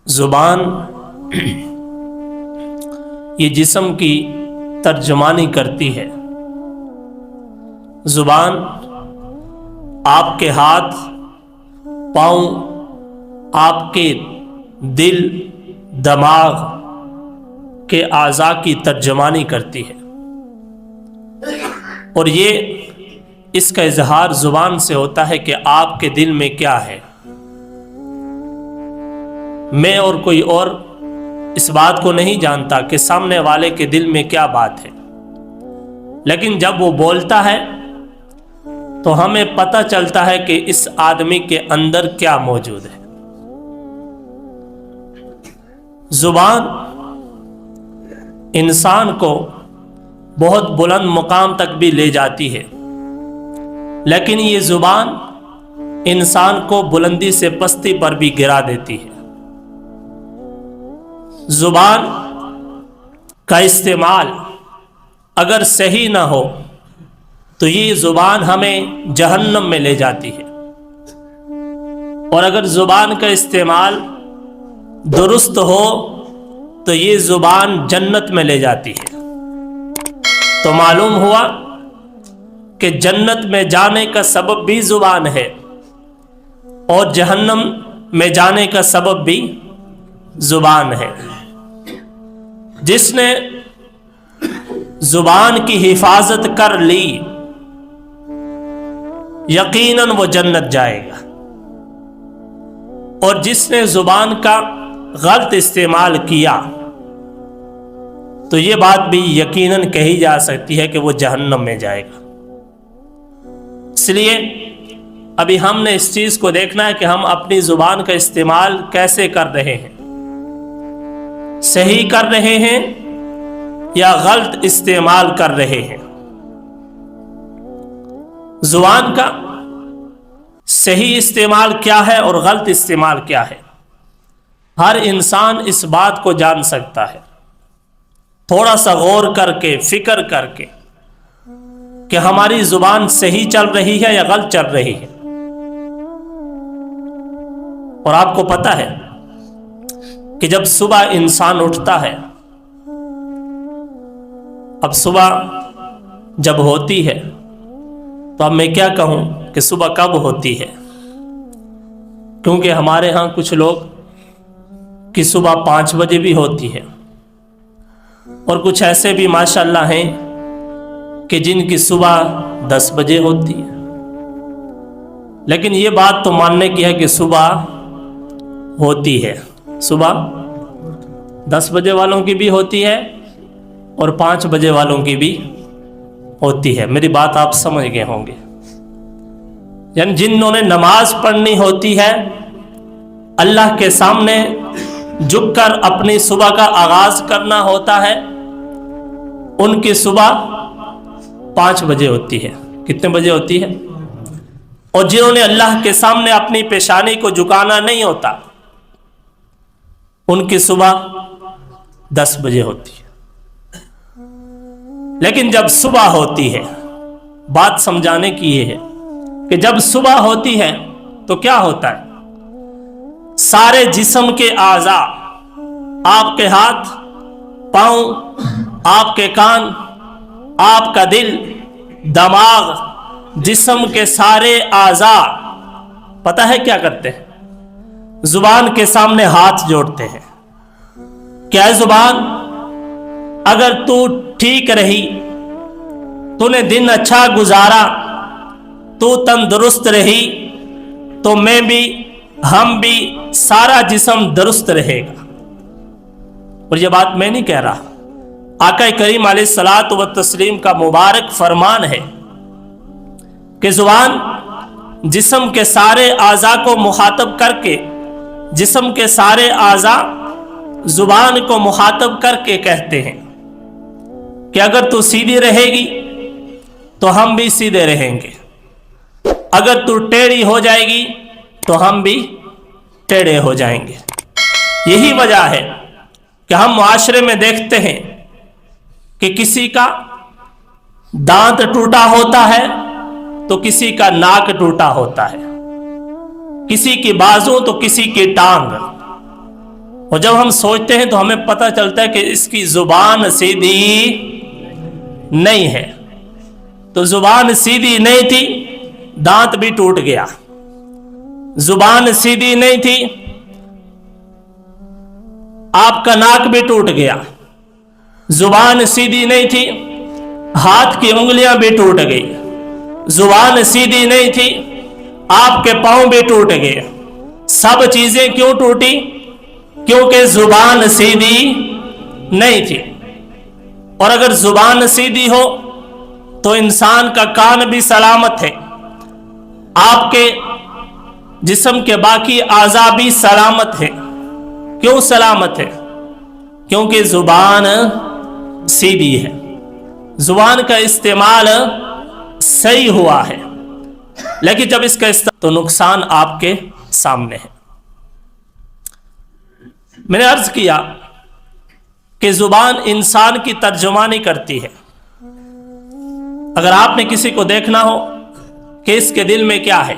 زبان یہ جسم کی ترجمانی کرتی ہے۔ زبان آپ کے ہاتھ، پاؤں، آپ کے دل، دماغ کے اعضاء کی ترجمانی کرتی ہے، اور یہ اس کا اظہار زبان سے ہوتا ہے کہ آپ کے دل میں کیا ہے۔ میں اور کوئی اور اس بات کو نہیں جانتا کہ سامنے والے کے دل میں کیا بات ہے، لیکن جب وہ بولتا ہے تو ہمیں پتہ چلتا ہے کہ اس آدمی کے اندر کیا موجود ہے۔ زبان انسان کو بہت بلند مقام تک بھی لے جاتی ہے، لیکن یہ زبان انسان کو بلندی سے پستی پر بھی گرا دیتی ہے۔ زبان کا استعمال اگر صحیح نہ ہو تو یہ زبان ہمیں جہنم میں لے جاتی ہے، اور اگر زبان کا استعمال درست ہو تو یہ زبان جنت میں لے جاتی ہے۔ تو معلوم ہوا کہ جنت میں جانے کا سبب بھی زبان ہے، اور جہنم میں جانے کا سبب بھی زبان ہے۔ جس نے زبان کی حفاظت کر لی یقیناً وہ جنت جائے گا، اور جس نے زبان کا غلط استعمال کیا تو یہ بات بھی یقیناً کہی جا سکتی ہے کہ وہ جہنم میں جائے گا۔ اس لیے ابھی ہم نے اس چیز کو دیکھنا ہے کہ ہم اپنی زبان کا استعمال کیسے کر رہے ہیں، صحیح کر رہے ہیں یا غلط استعمال کر رہے ہیں۔ زبان کا صحیح استعمال کیا ہے اور غلط استعمال کیا ہے، ہر انسان اس بات کو جان سکتا ہے تھوڑا سا غور کر کے، فکر کر کے، کہ ہماری زبان صحیح چل رہی ہے یا غلط چل رہی ہے۔ اور آپ کو پتہ ہے کہ جب صبح انسان اٹھتا ہے، اب صبح جب ہوتی ہے تو اب میں کیا کہوں کہ صبح کب ہوتی ہے، کیونکہ ہمارے ہاں کچھ لوگ کی صبح 5 بجے بھی ہوتی ہے، اور کچھ ایسے بھی ماشاءاللہ ہیں کہ جن کی صبح 10 بجے ہوتی ہے۔ لیکن یہ بات تو ماننے کی ہے کہ صبح ہوتی ہے، صبح 10 بجے والوں کی بھی ہوتی ہے اور 5 بجے والوں کی بھی ہوتی ہے۔ میری بات آپ سمجھ گئے ہوں گے، یعنی جنہوں نے نماز پڑھنی ہوتی ہے، اللہ کے سامنے جھک کر اپنی صبح کا آغاز کرنا ہوتا ہے، ان کی صبح 5 بجے ہوتی ہے۔ کتنے بجے ہوتی ہے؟ اور جنہوں نے اللہ کے سامنے اپنی پیشانی کو جھکانا نہیں ہوتا، ان کی صبح 10 بجے ہوتی ہے۔ لیکن جب صبح ہوتی ہے، بات سمجھانے کی یہ ہے کہ جب صبح ہوتی ہے تو کیا ہوتا ہے؟ سارے جسم کے اعضاء، آپ کے ہاتھ، پاؤں، آپ کے کان، آپ کا دل، دماغ، جسم کے سارے اعضاء پتہ ہے کیا کرتے ہیں؟ زبان کے سامنے ہاتھ جوڑتے ہیں۔ کیا زبان، اگر تو ٹھیک رہی، تو نے دن اچھا گزارا، تو تندرست رہی، تو میں بھی، ہم بھی، سارا جسم درست رہے گا۔ اور یہ بات میں نہیں کہہ رہا، آقا کریم علیہ الصلاۃ والتسلیم کا مبارک فرمان ہے کہ زبان جسم کے سارے اعضاء کو مخاطب کر کے، جسم کے سارے اعضاء زبان کو مخاطب کر کے کہتے ہیں کہ اگر تو سیدھی رہے گی تو ہم بھی سیدھے رہیں گے، اگر تو ٹیڑھی ہو جائے گی تو ہم بھی ٹیڑھے ہو جائیں گے۔ یہی وجہ ہے کہ ہم معاشرے میں دیکھتے ہیں کہ کسی کا دانت ٹوٹا ہوتا ہے تو کسی کا ناک ٹوٹا ہوتا ہے، کسی کی بازو تو کسی کی ٹانگ، اور جب ہم سوچتے ہیں تو ہمیں پتہ چلتا ہے کہ اس کی زبان سیدھی نہیں ہے. تو زبان سیدھی نہیں تھی، دانت بھی ٹوٹ گیا. زبان سیدھی نہیں تھی، آپ کا ناک بھی ٹوٹ گیا. زبان سیدھی نہیں تھی، ہاتھ کی انگلیاں بھی ٹوٹ گئی. زبان سیدھی نہیں تھی، آپ کے پاؤں بھی ٹوٹ گئے. سب چیزیں کیوں ٹوٹی؟ کیونکہ زبان سیدھی نہیں تھی. اور اگر زبان سیدھی ہو تو انسان کا کان بھی سلامت ہے، آپ کے جسم کے باقی اعضاء بھی سلامت ہے. کیوں سلامت ہے؟ کیونکہ زبان سیدھی ہے، زبان کا استعمال صحیح ہوا ہے. لیکن جب اس کا استعمال تو نقصان آپ کے سامنے ہے. میں نے عرض کیا کہ زبان انسان کی ترجمانی کرتی ہے. اگر آپ نے کسی کو دیکھنا ہو کہ اس کے دل میں کیا ہے،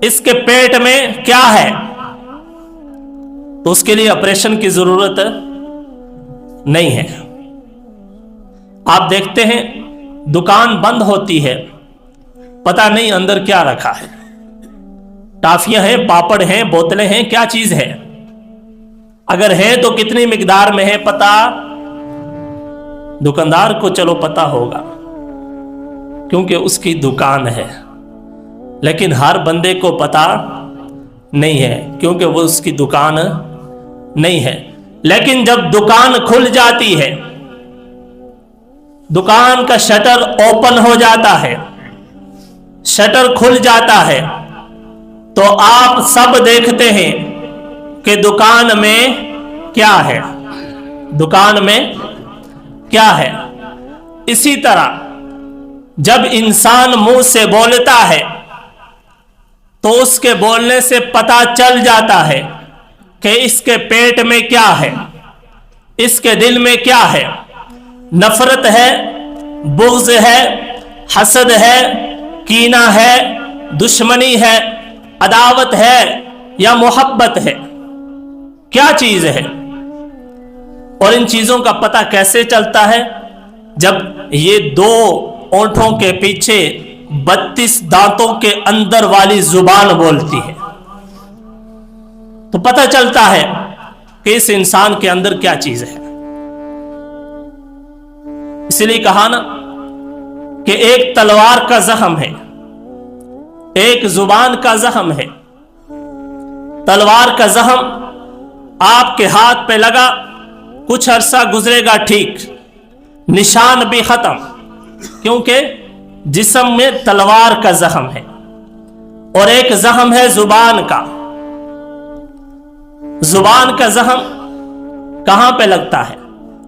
اس کے پیٹ میں کیا ہے، تو اس کے لیے آپریشن کی ضرورت نہیں ہے. آپ دیکھتے ہیں دکان بند ہوتی ہے، پتہ نہیں اندر کیا رکھا ہے. ٹافیاں ہیں، پاپڑ ہیں، بوتلیں ہیں، کیا چیز ہے؟ اگر ہے تو کتنی مقدار میں ہے پتہ دکاندار کو چلو پتہ ہوگا، کیونکہ اس کی دکان ہے. لیکن ہر بندے کو پتہ نہیں ہے، کیونکہ وہ اس کی دکان نہیں ہے. لیکن جب دکان کھل جاتی ہے، دکان کا شٹر اوپن ہو جاتا ہے، شٹر کھل جاتا ہے، تو آپ سب دیکھتے ہیں کہ دکان میں کیا ہے، دکان میں کیا ہے. اسی طرح جب انسان منہ سے بولتا ہے تو اس کے بولنے سے پتہ چل جاتا ہے کہ اس کے پیٹ میں کیا ہے، اس کے دل میں کیا ہے. نفرت ہے، بغض ہے، حسد ہے، کینہ ہے، دشمنی ہے، عداوت ہے یا محبت ہے، کیا چیز ہے؟ اور ان چیزوں کا پتہ کیسے چلتا ہے؟ جب یہ دو اونٹوں کے پیچھے 32 دانتوں کے اندر والی زبان بولتی ہے تو پتہ چلتا ہے کہ اس انسان کے اندر کیا چیز ہے. اس لیے کہا نا کہ ایک تلوار کا زخم ہے، ایک زبان کا زخم ہے. تلوار کا زخم آپ کے ہاتھ پہ لگا، کچھ عرصہ گزرے گا ٹھیک، نشان بھی ختم، کیونکہ جسم میں تلوار کا زخم ہے. اور ایک زخم ہے زبان کا. زبان کا زخم کہاں پہ لگتا ہے؟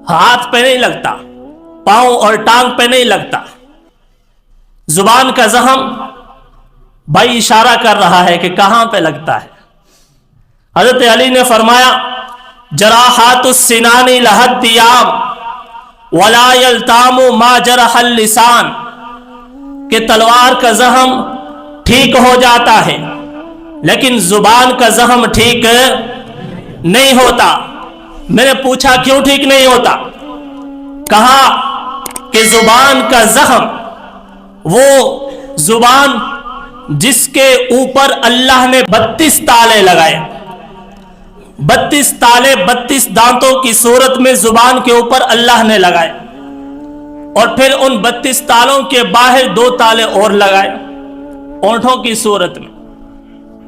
ہاتھ پہ نہیں لگتا، پاؤں اور ٹانگ پہ نہیں لگتا. زبان کا زخم بھائی اشارہ کر رہا ہے کہ کہاں پہ لگتا ہے. حضرت علی نے فرمایا جراحات السنان لہت دیام ولا یلتام ما جرح اللسان، کہ تلوار کا زخم ٹھیک ہو جاتا ہے لیکن زبان کا زخم ٹھیک نہیں ہوتا. میں نے پوچھا کیوں ٹھیک نہیں ہوتا؟ کہا کہ زبان کا زخم وہ زبان جس کے اوپر اللہ نے 32 تالے لگائے، 32 تالے 32 دانتوں کی صورت میں زبان کے اوپر اللہ نے لگائے، اور پھر ان 32 تالوں کے باہر 2 تالے اور لگائے اونٹوں کی صورت میں،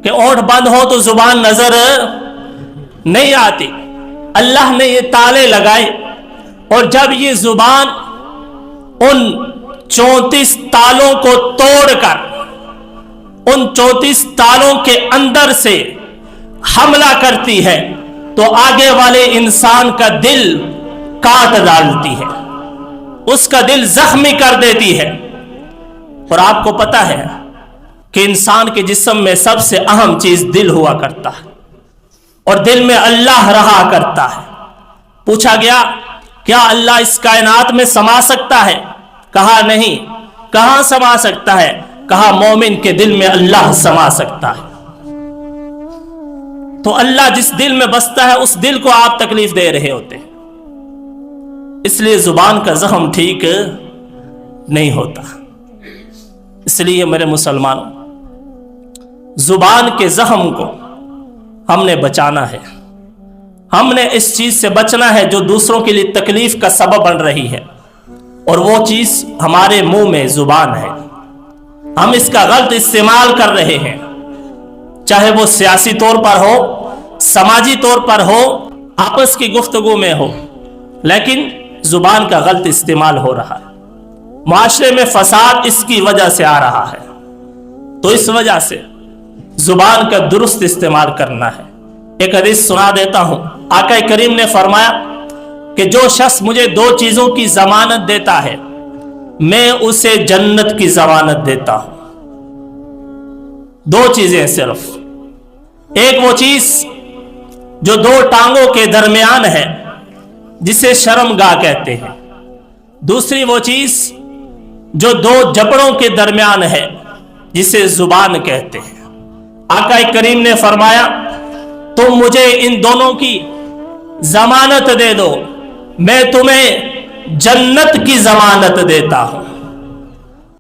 کہ اونٹ بند ہو تو زبان نظر نہیں آتی. اللہ نے یہ تالے لگائے، اور جب یہ زبان ان 34 تالوں کو توڑ کر ان 34 تالوں کے اندر سے حملہ کرتی ہے تو آگے والے انسان کا دل کاٹ ڈالتی ہے، اس کا دل زخمی کر دیتی ہے. اور آپ کو پتا ہے کہ انسان کے جسم میں سب سے اہم چیز دل ہوا کرتا ہے، اور دل میں اللہ رہا کرتا ہے. پوچھا گیا کیا اللہ اس کائنات میں سما سکتا ہے؟ کہا نہیں. کہاں سما سکتا ہے؟ کہا مومن کے دل میں اللہ سما سکتا ہے. تو اللہ جس دل میں بستا ہے اس دل کو آپ تکلیف دے رہے ہوتے ہیں. اس لیے زبان کا زخم ٹھیک نہیں ہوتا. اس لیے میرے مسلمانوں، زبان کے زخم کو ہم نے بچانا ہے. ہم نے اس چیز سے بچنا ہے جو دوسروں کے لیے تکلیف کا سبب بن رہی ہے، اور وہ چیز ہمارے منہ میں زبان ہے. ہم اس کا غلط استعمال کر رہے ہیں، چاہے وہ سیاسی طور پر ہو، سماجی طور پر ہو، آپس کی گفتگو میں ہو، لیکن زبان کا غلط استعمال ہو رہا ہے. معاشرے میں فساد اس کی وجہ سے آ رہا ہے. تو اس وجہ سے زبان کا درست استعمال کرنا ہے. ایک حدیث سنا دیتا ہوں. آقا کریم نے فرمایا کہ جو شخص مجھے 2 چیزوں کی ضمانت دیتا ہے میں اسے جنت کی ضمانت دیتا ہوں. 2 چیزیں صرف. ایک وہ چیز جو 2 ٹانگوں کے درمیان ہے جسے شرمگاہ کہتے ہیں. دوسری وہ چیز جو 2 جبڑوں کے درمیان ہے جسے زبان کہتے ہیں. آقا کریم نے فرمایا تم مجھے ان دونوں کی ضمانت دے دو، میں تمہیں جنت کی ضمانت دیتا ہوں.